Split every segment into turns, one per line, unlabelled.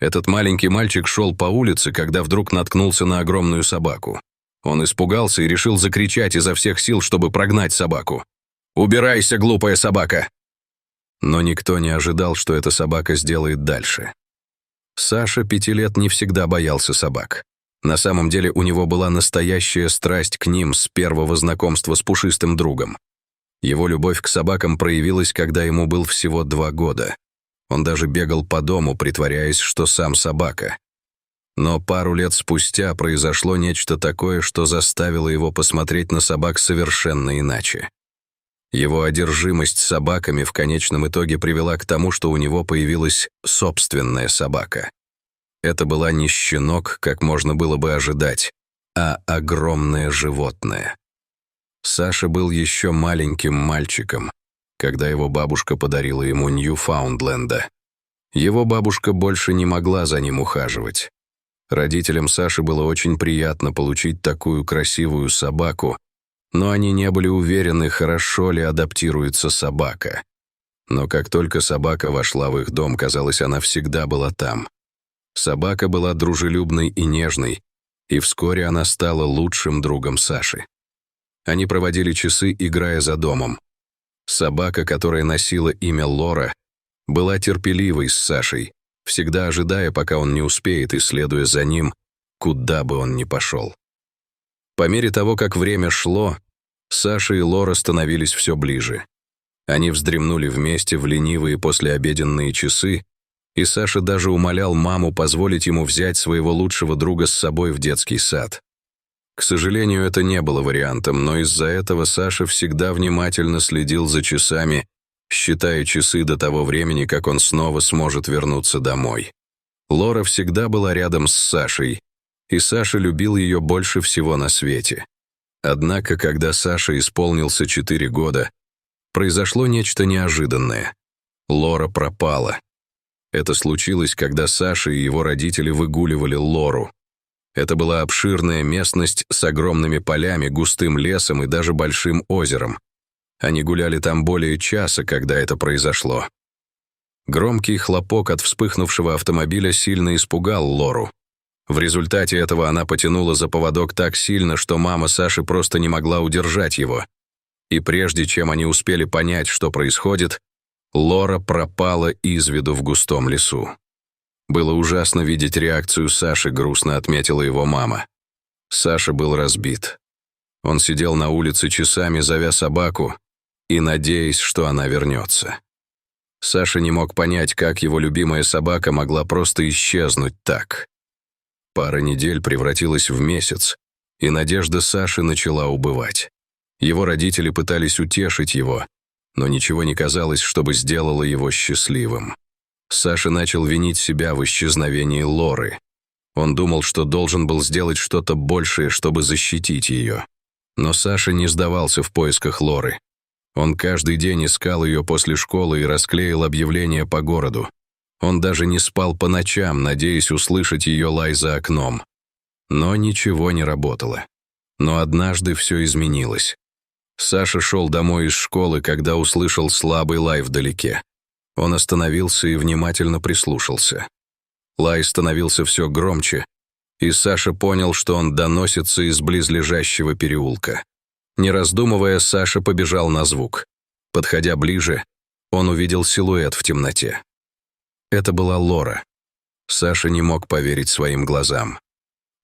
Этот маленький мальчик шел по улице, когда вдруг наткнулся на огромную собаку. Он испугался и решил закричать изо всех сил, чтобы прогнать собаку. «Убирайся, глупая собака!» Но никто не ожидал, что эта собака сделает дальше. Саша 5 лет не всегда боялся собак. На самом деле у него была настоящая страсть к ним с первого знакомства с пушистым другом. Его любовь к собакам проявилась, когда ему был всего 2 года. Он даже бегал по дому, притворяясь, что сам собака. Но пару лет спустя произошло нечто такое, что заставило его посмотреть на собак совершенно иначе. Его одержимость собаками в конечном итоге привела к тому, что у него появилась собственная собака. Это была не щенок, как можно было бы ожидать, а огромное животное. Саша был еще маленьким мальчиком, когда его бабушка подарила ему Ньюфаундленда. Его бабушка больше не могла за ним ухаживать. Родителям Саши было очень приятно получить такую красивую собаку, но они не были уверены, хорошо ли адаптируется собака. Но как только собака вошла в их дом, казалось, она всегда была там. Собака была дружелюбной и нежной, и вскоре она стала лучшим другом Саши. Они проводили часы, играя за домом. Собака, которая носила имя Лора, была терпеливой с Сашей, всегда ожидая, пока он не успеет, и следуя за ним, куда бы он ни пошел. По мере того, как время шло, Саша и Лора становились все ближе. Они вздремнули вместе в ленивые послеобеденные часы, и Саша даже умолял маму позволить ему взять своего лучшего друга с собой в детский сад. К сожалению, это не было вариантом, но из-за этого Саша всегда внимательно следил за часами, считая часы до того времени, как он снова сможет вернуться домой. Лора всегда была рядом с Сашей, и Саша любил ее больше всего на свете. Однако, когда Саше исполнился 4 года, произошло нечто неожиданное. Лора пропала. Это случилось, когда Саша и его родители выгуливали Лору. Это была обширная местность с огромными полями, густым лесом и даже большим озером. Они гуляли там более часа, когда это произошло. Громкий хлопок от вспыхнувшего автомобиля сильно испугал Лору. В результате этого она потянула за поводок так сильно, что мама Саши просто не могла удержать его. И прежде чем они успели понять, что происходит, Лора пропала из виду в густом лесу. Было ужасно видеть реакцию Саши, грустно отметила его мама. Саша был разбит. Он сидел на улице часами, зовя собаку, и надеясь, что она вернется. Саша не мог понять, как его любимая собака могла просто исчезнуть так. Пара недель превратилась в месяц, и надежда Саши начала убывать. Его родители пытались утешить его, но ничего не казалось, чтобы сделало его счастливым. Саша начал винить себя в исчезновении Лоры. Он думал, что должен был сделать что-то большее, чтобы защитить ее. Но Саша не сдавался в поисках Лоры. Он каждый день искал ее после школы и расклеил объявления по городу. Он даже не спал по ночам, надеясь услышать ее лай за окном. Но ничего не работало. Но однажды все изменилось. Саша шел домой из школы, когда услышал слабый лай вдалеке. Он остановился и внимательно прислушался. Лай становился все громче, и Саша понял, что он доносится из близлежащего переулка. Не раздумывая, Саша побежал на звук. Подходя ближе, он увидел силуэт в темноте. Это была Лора. Саша не мог поверить своим глазам.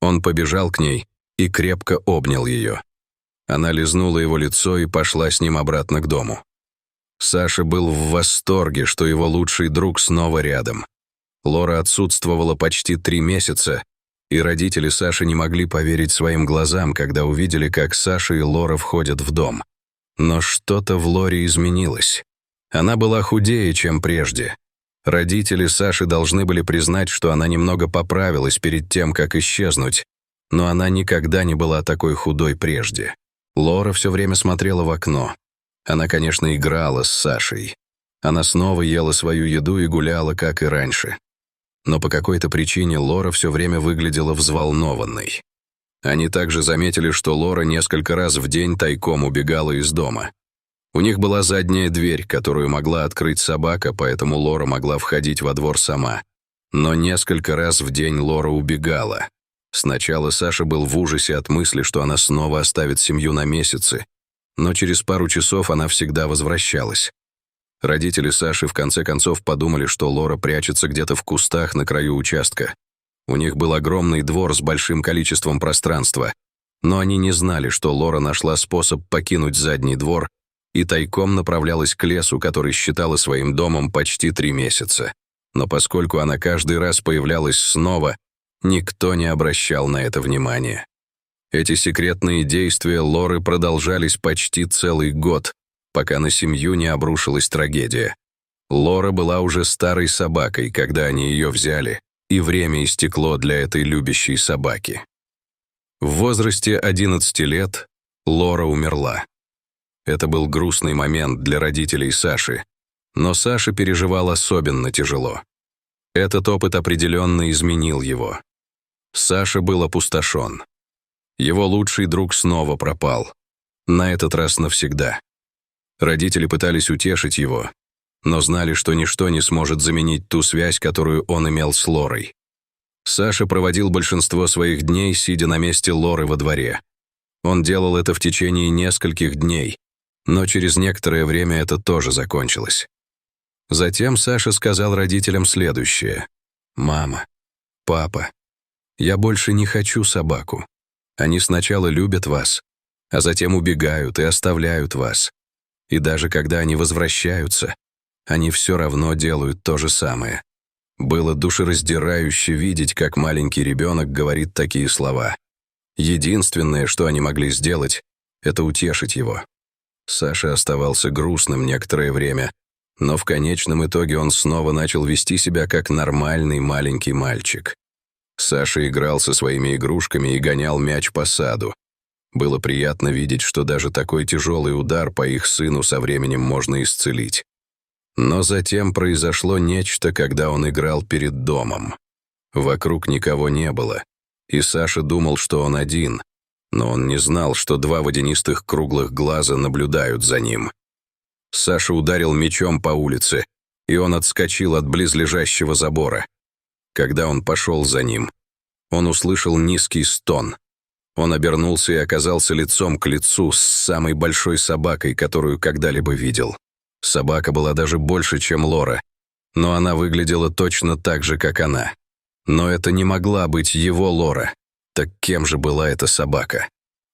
Он побежал к ней и крепко обнял ее. Она лизнула его лицо и пошла с ним обратно к дому. Саша был в восторге, что его лучший друг снова рядом. Лора отсутствовала почти 3 месяца, и родители Саши не могли поверить своим глазам, когда увидели, как Саша и Лора входят в дом. Но что-то в Лоре изменилось. Она была худее, чем прежде. Родители Саши должны были признать, что она немного поправилась перед тем, как исчезнуть, но она никогда не была такой худой прежде. Лора все время смотрела в окно. Она, конечно, играла с Сашей. Она снова ела свою еду и гуляла, как и раньше. Но по какой-то причине Лора все время выглядела взволнованной. Они также заметили, что Лора несколько раз в день тайком убегала из дома. У них была задняя дверь, которую могла открыть собака, поэтому Лора могла входить во двор сама. Но несколько раз в день Лора убегала. Сначала Саша был в ужасе от мысли, что она снова оставит семью на месяцы, но через пару часов она всегда возвращалась. Родители Саши в конце концов подумали, что Лора прячется где-то в кустах на краю участка. У них был огромный двор с большим количеством пространства, но они не знали, что Лора нашла способ покинуть задний двор и тайком направлялась к лесу, который считала своим домом почти 3 месяца. Но поскольку она каждый раз появлялась снова, никто не обращал на это внимания. Эти секретные действия Лоры продолжались почти целый год, пока на семью не обрушилась трагедия. Лора была уже старой собакой, когда они ее взяли, и время истекло для этой любящей собаки. В возрасте 11 лет Лора умерла. Это был грустный момент для родителей Саши, но Саша переживал особенно тяжело. Этот опыт определенно изменил его. Саша был опустошен. Его лучший друг снова пропал. На этот раз навсегда. Родители пытались утешить его, но знали, что ничто не сможет заменить ту связь, которую он имел с Лорой. Саша проводил большинство своих дней, сидя на месте Лоры во дворе. Он делал это в течение нескольких дней, но через некоторое время это тоже закончилось. Затем Саша сказал родителям следующее: «Мама, папа, я больше не хочу собаку. Они сначала любят вас, а затем убегают и оставляют вас. И даже когда они возвращаются, они все равно делают то же самое». Было душераздирающе видеть, как маленький ребенок говорит такие слова. Единственное, что они могли сделать, это утешить его. Саша оставался грустным некоторое время, но в конечном итоге он снова начал вести себя как нормальный маленький мальчик. Саша играл со своими игрушками и гонял мяч по саду. Было приятно видеть, что даже такой тяжелый удар по их сыну со временем можно исцелить. Но затем произошло нечто, когда он играл перед домом. Вокруг никого не было, и Саша думал, что он один, но он не знал, что 2 водянистых круглых глаза наблюдают за ним. Саша ударил мячом по улице, и он отскочил от близлежащего забора. Когда он пошел за ним, он услышал низкий стон. Он обернулся и оказался лицом к лицу с самой большой собакой, которую когда-либо видел. Собака была даже больше, чем Лора, но она выглядела точно так же, как она. Но это не могла быть его Лора. Так кем же была эта собака?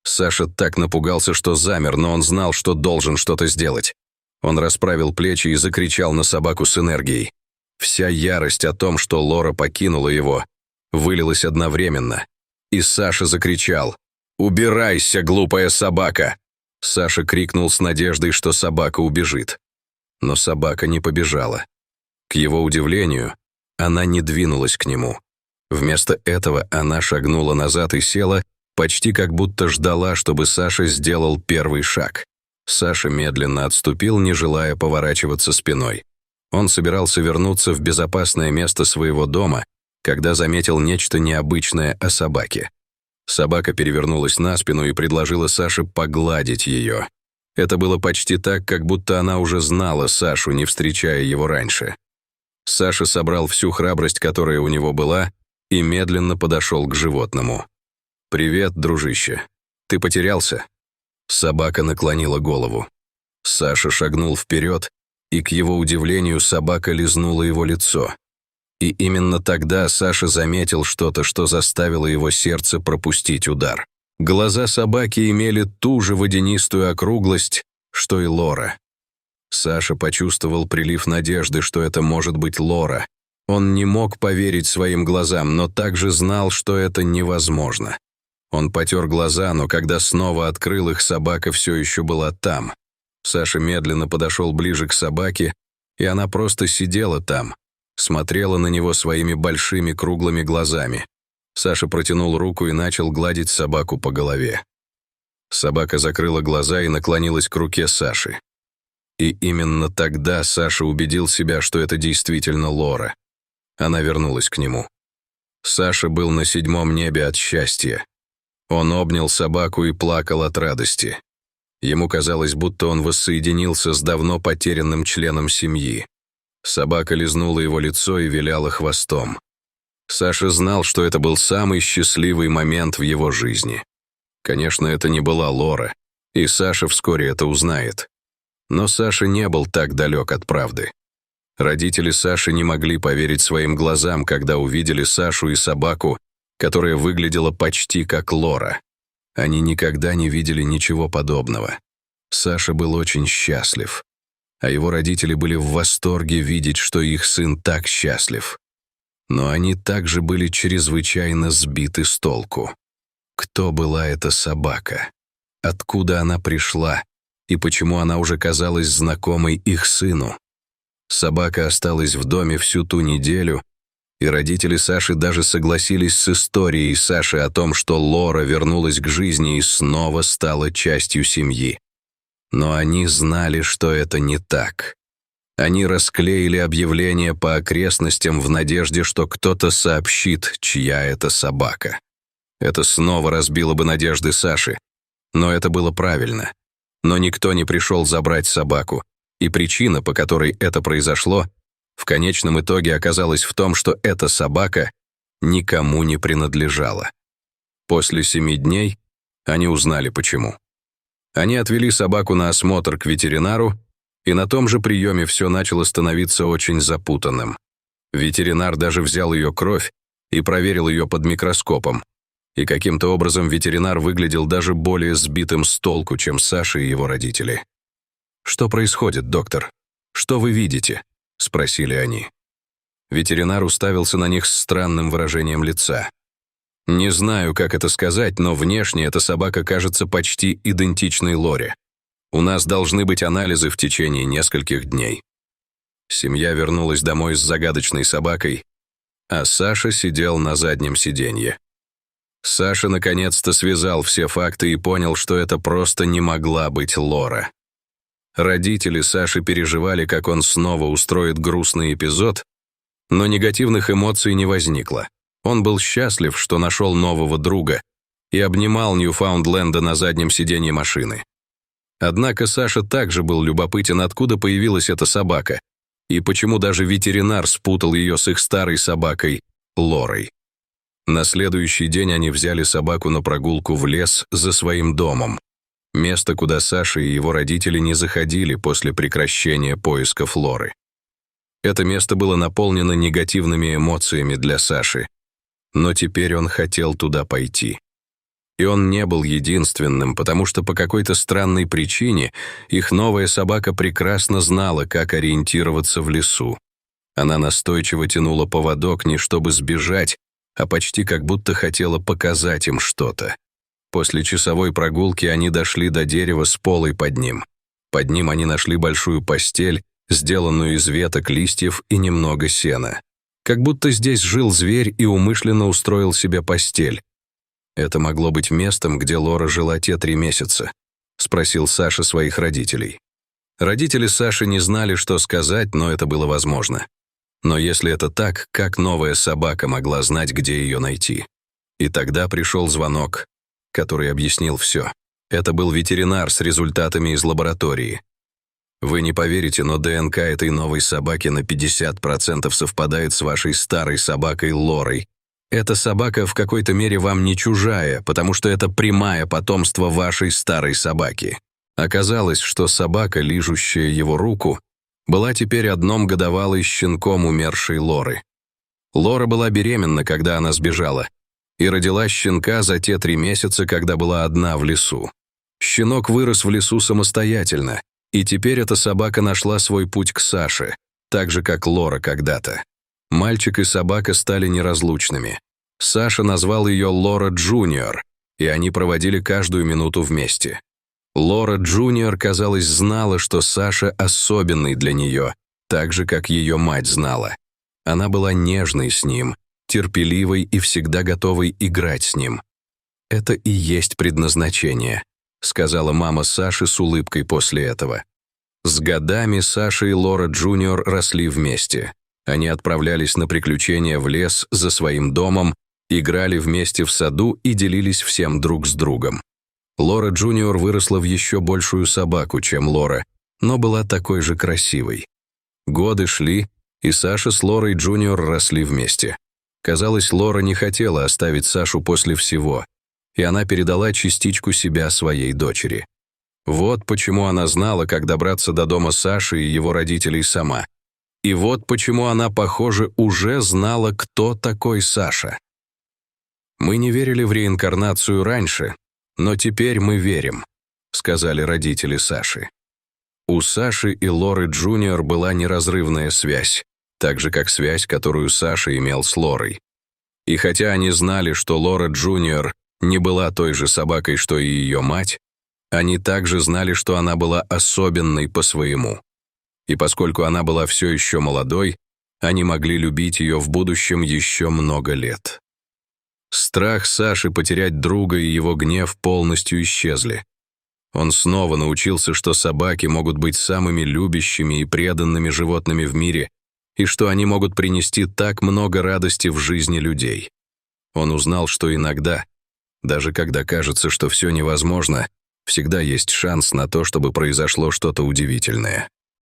Саша так напугался, что замер, но он знал, что должен что-то сделать. Он расправил плечи и закричал на собаку с энергией. Вся ярость о том, что Лора покинула его, вылилась одновременно. И Саша закричал: «Убирайся, глупая собака!» Саша крикнул с надеждой, что собака убежит. Но собака не побежала. К его удивлению, она не двинулась к нему. Вместо этого она шагнула назад и села, почти как будто ждала, чтобы Саша сделал первый шаг. Саша медленно отступил, не желая поворачиваться спиной. Он собирался вернуться в безопасное место своего дома, когда заметил нечто необычное о собаке. Собака перевернулась на спину и предложила Саше погладить ее. Это было почти так, как будто она уже знала Сашу, не встречая его раньше. Саша собрал всю храбрость, которая у него была, и медленно подошел к животному. «Привет, дружище. Ты потерялся?» Собака наклонила голову. Саша шагнул вперед, и, к его удивлению, собака лизнула его лицо. И именно тогда Саша заметил что-то, что заставило его сердце пропустить удар. Глаза собаки имели ту же водянистую округлость, что и Лора. Саша почувствовал прилив надежды, что это может быть Лора. Он не мог поверить своим глазам, но также знал, что это невозможно. Он потер глаза, но когда снова открыл их, собака все еще была там. Саша медленно подошел ближе к собаке, и она просто сидела там, смотрела на него своими большими круглыми глазами. Саша протянул руку и начал гладить собаку по голове. Собака закрыла глаза и наклонилась к руке Саши. И именно тогда Саша убедил себя, что это действительно Лора. Она вернулась к нему. Саша был на 7-м небе от счастья. Он обнял собаку и плакал от радости. Ему казалось, будто он воссоединился с давно потерянным членом семьи. Собака лизнула его лицо и виляла хвостом. Саша знал, что это был самый счастливый момент в его жизни. Конечно, это не была Лора, и Саша вскоре это узнает. Но Саша не был так далек от правды. Родители Саши не могли поверить своим глазам, когда увидели Сашу и собаку, которая выглядела почти как Лора. Они никогда не видели ничего подобного. Саша был очень счастлив, а его родители были в восторге видеть, что их сын так счастлив. Но они также были чрезвычайно сбиты с толку. Кто была эта собака? Откуда она пришла? И почему она уже казалась знакомой их сыну? Собака осталась в доме всю ту неделю, и родители Саши даже согласились с историей Саши о том, что Лора вернулась к жизни и снова стала частью семьи. Но они знали, что это не так. Они расклеили объявления по окрестностям в надежде, что кто-то сообщит, чья это собака. Это снова разбило бы надежды Саши, но это было правильно. Но никто не пришел забрать собаку, и причина, по которой это произошло, в конечном итоге оказалась в том, что эта собака никому не принадлежала. После 7 дней они узнали почему. Они отвели собаку на осмотр к ветеринару, и на том же приеме все начало становиться очень запутанным. Ветеринар даже взял ее кровь и проверил ее под микроскопом, и каким-то образом ветеринар выглядел даже более сбитым с толку, чем Саша и его родители. «Что происходит, доктор? Что вы видите?» — спросили они. Ветеринар уставился на них с странным выражением лица. «Не знаю, как это сказать, но внешне эта собака кажется почти идентичной Лоре. У нас должны быть анализы в течение нескольких дней». Семья вернулась домой с загадочной собакой, а Саша сидел на заднем сиденье. Саша наконец-то связал все факты и понял, что это просто не могла быть Лора. Родители Саши переживали, как он снова устроит грустный эпизод, но негативных эмоций не возникло. Он был счастлив, что нашел нового друга, и обнимал Ньюфаундленда на заднем сиденье машины. Однако Саша также был любопытен, откуда появилась эта собака, и почему даже ветеринар спутал ее с их старой собакой Лорой. На следующий день они взяли собаку на прогулку в лес за своим домом, место, куда Саша и его родители не заходили после прекращения поисков Лоры. Это место было наполнено негативными эмоциями для Саши, но теперь он хотел туда пойти. И он не был единственным, потому что по какой-то странной причине их новая собака прекрасно знала, как ориентироваться в лесу. Она настойчиво тянула поводок не чтобы сбежать, а почти как будто хотела показать им что-то. После часовой прогулки они дошли до дерева с полой под ним. Под ним они нашли большую постель, сделанную из веток, листьев и немного сена. Как будто здесь жил зверь и умышленно устроил себе постель. «Это могло быть местом, где Лора жила те 3 месяца?» — спросил Саша своих родителей. Родители Саши не знали, что сказать, но это было возможно. Но если это так, как новая собака могла знать, где ее найти? И тогда пришел звонок, который объяснил все. Это был ветеринар с результатами из лаборатории. Вы не поверите, но ДНК этой новой собаки на 50% совпадает с вашей старой собакой Лорой. Эта собака в какой-то мере вам не чужая, потому что это прямое потомство вашей старой собаки. Оказалось, что собака, лижущая его руку, была теперь 1-годовалой щенком умершей Лоры. Лора была беременна, когда она сбежала, и родила щенка за те 3 месяца, когда была одна в лесу. Щенок вырос в лесу самостоятельно, и теперь эта собака нашла свой путь к Саше, так же, как Лора когда-то. Мальчик и собака стали неразлучными. Саша назвал ее Лора Джуниор, и они проводили каждую минуту вместе. Лора Джуниор, казалось, знала, что Саша особенный для нее, так же, как ее мать знала. Она была нежной с ним, терпеливой и всегда готовой играть с ним. «Это и есть предназначение», — сказала мама Саши с улыбкой после этого. С годами Саша и Лора Джуниор росли вместе. Они отправлялись на приключения в лес за своим домом, играли вместе в саду и делились всем друг с другом. Лора Джуниор выросла в еще большую собаку, чем Лора, но была такой же красивой. Годы шли, и Саша с Лорой Джуниор росли вместе. Казалось, Лора не хотела оставить Сашу после всего, и она передала частичку себя своей дочери. Вот почему она знала, как добраться до дома Саши и его родителей сама. И вот почему она, похоже, уже знала, кто такой Саша. «Мы не верили в реинкарнацию раньше, но теперь мы верим», — сказали родители Саши. У Саши и Лоры Джуниор была неразрывная связь, так же, как связь, которую Саша имел с Лорой. И хотя они знали, что Лора Джуниор не была той же собакой, что и ее мать, они также знали, что она была особенной по-своему. И поскольку она была все еще молодой, они могли любить ее в будущем еще много лет. Страх Саши потерять друга и его гнев полностью исчезли. Он снова научился, что собаки могут быть самыми любящими и преданными животными в мире, и что они могут принести так много радости в жизни людей. Он узнал, что иногда, даже когда кажется, что все невозможно, всегда есть шанс на то, чтобы произошло что-то удивительное.